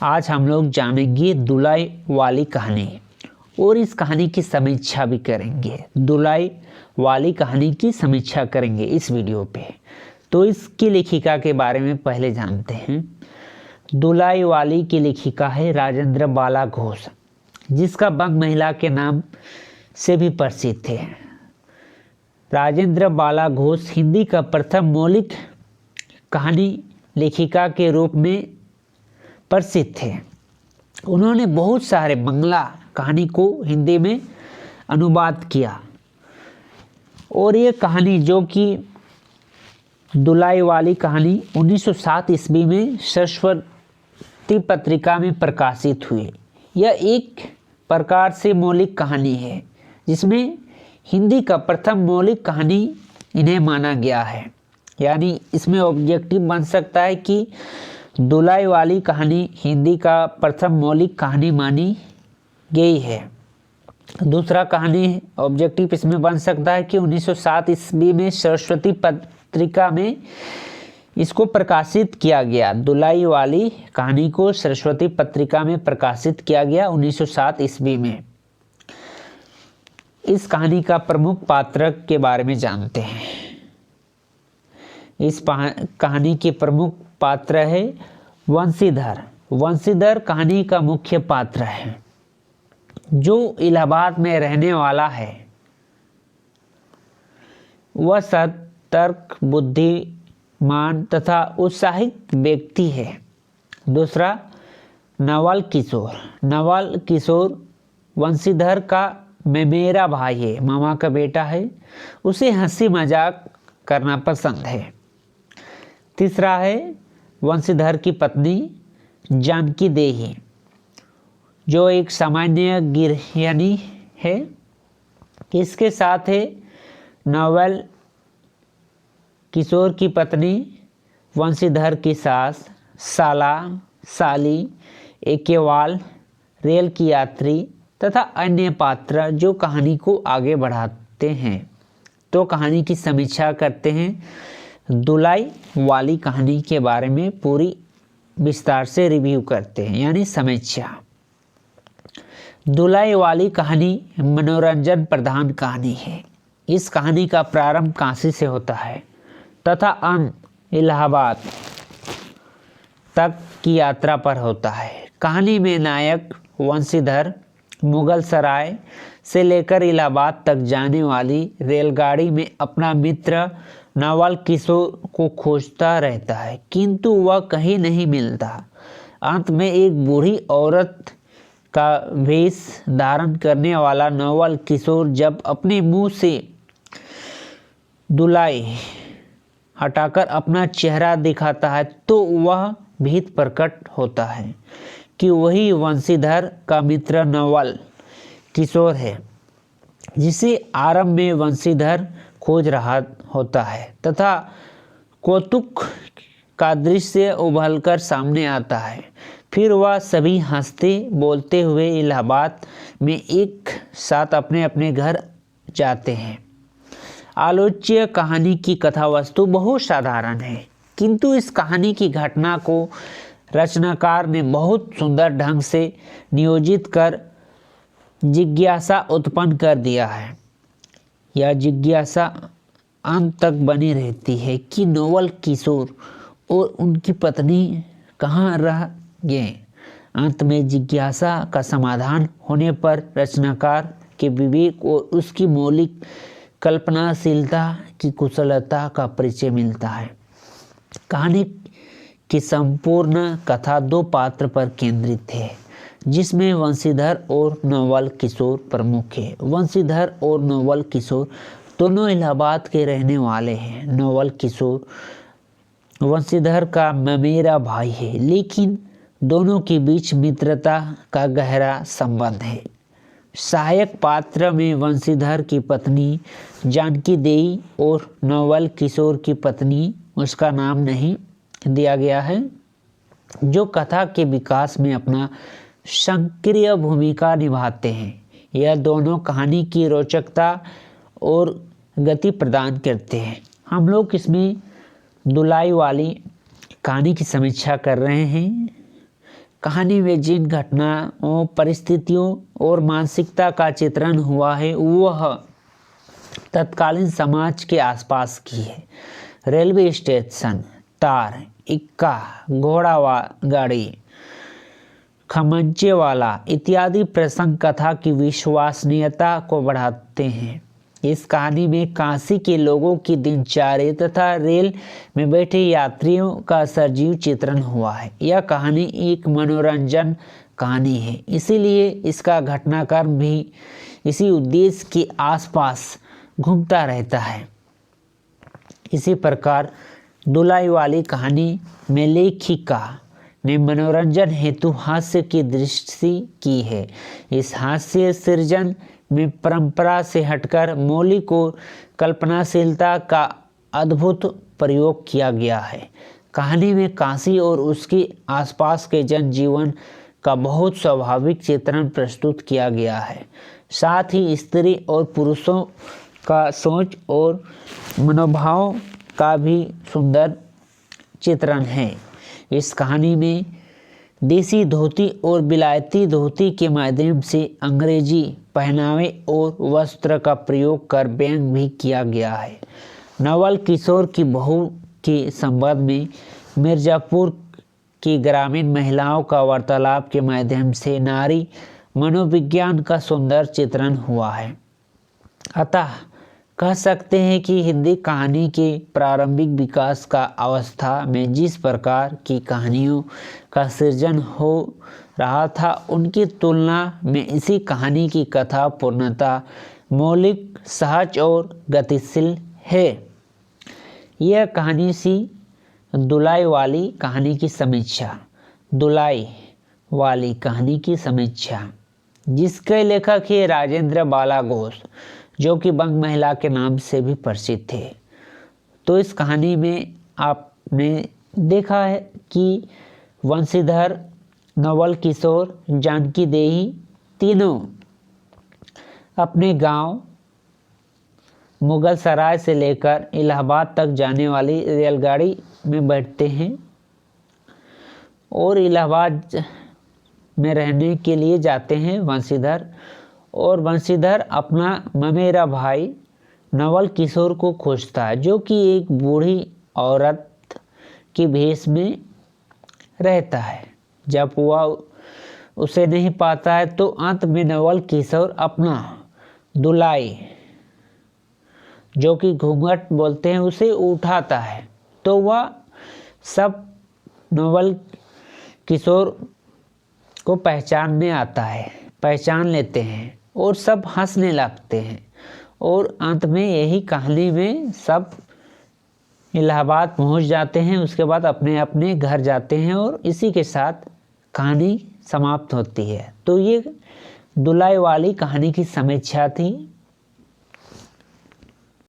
आज हम लोग जानेंगे दुलाई वाली कहानी और इस कहानी की समीक्षा भी करेंगे। दुलाई वाली कहानी की समीक्षा करेंगे इस वीडियो पे। तो इसकी लेखिका के बारे में पहले जानते हैं। दुलाई वाली की लेखिका है राजेंद्र बाला घोष, जिसका बंग महिला के नाम से भी प्रसिद्ध है। राजेंद्र बाला घोष हिंदी का प्रथम मौलिक कहानी लेखिका के रूप में प्रसिद्ध थे। उन्होंने बहुत सारे बंगला कहानी को हिंदी में अनुवाद किया और ये कहानी जो कि दुलाई वाली कहानी 1907 ईस्वी में सरस्वती पत्रिका में प्रकाशित हुई। यह एक प्रकार से मौलिक कहानी है जिसमें हिंदी का प्रथम मौलिक कहानी इन्हें माना गया है। यानी इसमें ऑब्जेक्टिव बन सकता है कि दुलाई वाली कहानी हिंदी का प्रथम मौलिक कहानी मानी गई है। दूसरा कहानी ऑब्जेक्टिव इसमें बन सकता है कि 1907 ईस्वी में सरस्वती पत्रिका में इसको प्रकाशित किया गया। दुलाई वाली कहानी को सरस्वती पत्रिका में प्रकाशित किया गया 1907 ईस्वी में। इस कहानी का प्रमुख पात्र के बारे में जानते हैं। इस कहानी के प्रमुख पात्र है वंशीधर। वंशीधर कहानी का मुख्य पात्र है जो इलाहाबाद में रहने वाला है। वह सतर्क, बुद्धिमान तथा उत्साहित व्यक्ति है। दूसरा नवल किशोर। नवल किशोर वंशीधर का मेरा भाई है, मामा का बेटा है। उसे हंसी मजाक करना पसंद है। तीसरा है वंशीधर की पत्नी जानकी देही, जो एक सामान्य गृहिणी है। इसके साथ है नवल किशोर की पत्नी वंशीधर की सास, साला, साली, एकेवाल, रेल की यात्री तथा अन्य पात्र जो कहानी को आगे बढ़ाते हैं। तो कहानी की समीक्षा करते हैं। दुलाई वाली कहानी के बारे में पूरी विस्तार से रिव्यू करते हैं, यानी समीक्षा। दुलाई वाली कहानी मनोरंजन प्रधान कहानी है। इस कहानी का प्रारंभ काशी से होता है तथा अंत इलाहाबाद तक की यात्रा पर होता है। कहानी में नायक वंशीधर मुगल सराय से लेकर इलाहाबाद तक जाने वाली रेलगाड़ी में अपना मित्र नवल किशोर को खोजता रहता है, किंतु वह कहीं नहीं मिलता। अंत में एक बूढ़ी औरत का वेश धारण करने वाला नवल किशोर जब अपने मुंह से दुलाई हटाकर अपना चेहरा दिखाता है तो वह भीत प्रकट होता है कि वही वंशीधर का मित्र नवल किशोर है, जिसे आरंभ में वंशीधर खोज रहा होता है तथा कौतुक का दृश्य उभलकर सामने आता है। फिर वह सभी हंसते बोलते हुए इलाहाबाद में एक साथ अपने अपने घर जाते हैं। आलोच्य कहानी की कथा वस्तु बहुत साधारण है, किंतु इस कहानी की घटना को रचनाकार ने बहुत सुंदर ढंग से नियोजित कर जिज्ञासा उत्पन्न कर दिया है। यह जिज्ञासा अंत तक बनी रहती है कि नवल किशोर और उनकी पत्नी कहाँ रह गए। अंत में जिज्ञासा का समाधान होने पर रचनाकार के विवेक और उसकी मौलिक कल्पनाशीलता की कुशलता का परिचय मिलता है। कहानी की संपूर्ण कथा दो पात्र पर केंद्रित है, जिसमें वंशीधर और नवल किशोर प्रमुख है। वंशीधर और नवल किशोर दोनों इलाहाबाद के रहने वाले हैं। नवल किशोर वंशीधर का मेरा भाई है, लेकिन दोनों के बीच मित्रता का गहरा संबंध है। सहायक पात्र में वंशीधर की पत्नी जानकी देई और नवल किशोर की पत्नी, उसका नाम नहीं दिया गया है, जो कथा के विकास में अपना सक्रिय भूमिका निभाते हैं। यह दोनों कहानी की रोचकता और गति प्रदान करते हैं। हम लोग इसमें दुलाई वाली कहानी की समीक्षा कर रहे हैं। कहानी में जिन घटनाओं, परिस्थितियों और मानसिकता का चित्रण हुआ है वह तत्कालीन समाज के आसपास की है। रेलवे स्टेशन, तार, इक्का, घोड़ा गाड़ी, खमंचे वाला इत्यादि प्रसंग कथा की विश्वसनीयता को बढ़ाते हैं। इस कहानी में काशी के लोगों की दिनचर्या तथा रेल में बैठे यात्रियों का सजीव चित्रण हुआ है। यह कहानी एक मनोरंजन कहानी है, इसीलिए इसका घटनाक्रम भी इसी उद्देश्य के आसपास घूमता रहता है। इसी प्रकार दुलाई वाली कहानी में लेखिका ने मनोरंजन हेतु हास्य की दृष्टि की है। इस हास्य सृजन में परंपरा से हटकर मौलिक और कल्पनाशीलता का अद्भुत प्रयोग किया गया है। कहानी में काशी और उसके आसपास के जनजीवन का बहुत स्वाभाविक चित्रण प्रस्तुत किया गया है। साथ ही स्त्री और पुरुषों का सोच और मनोभाव का भी सुंदर चित्रण है। इस कहानी में देसी धोती और बिलायती धोती के माध्यम से अंग्रेजी पहनावे और वस्त्र का प्रयोग कर व्यंग भी किया गया है। नवल किशोर की बहू के संबंध में मिर्जापुर की ग्रामीण महिलाओं का वार्तालाप के माध्यम से नारी मनोविज्ञान का सुंदर चित्रण हुआ है। अतः कह सकते हैं कि हिंदी कहानी के प्रारंभिक विकास का अवस्था में जिस प्रकार की कहानियों का सृजन हो रहा था उनकी तुलना में इसी कहानी की कथा पूर्णतः मौलिक, सहज और गतिशील है। यह कहानी सी दुलाई वाली कहानी की समीक्षा। दुलाई वाली कहानी की समीक्षा जिसके लेखक है राजेंद्र बाला घोष, जो कि बंग महिला के नाम से भी प्रसिद्ध थे। तो इस कहानी में आपने देखा है कि वंशीधर, नवल किशोर, जानकी देही तीनों अपने गांव मुगल सराय से लेकर इलाहाबाद तक जाने वाली रेलगाड़ी में बैठते हैं और इलाहाबाद में रहने के लिए जाते हैं वंशीधर। और वंशीधर अपना ममेरा भाई नवल किशोर को खोजता है, जो कि एक बूढ़ी औरत की भेष में रहता है। जब वह उसे नहीं पाता है तो अंत में नवल किशोर अपना दुलाई, जो कि घूंघट बोलते हैं, उसे उठाता है। तो वह सब नवल किशोर को पहचानने आता है, पहचान लेते हैं और सब हंसने लगते हैं। और अंत में यही कहानी में सब इलाहाबाद पहुंच जाते हैं। उसके बाद अपने अपने घर जाते हैं और इसी के साथ कहानी समाप्त होती है। तो ये दुलाई वाली कहानी की समीक्षा थी।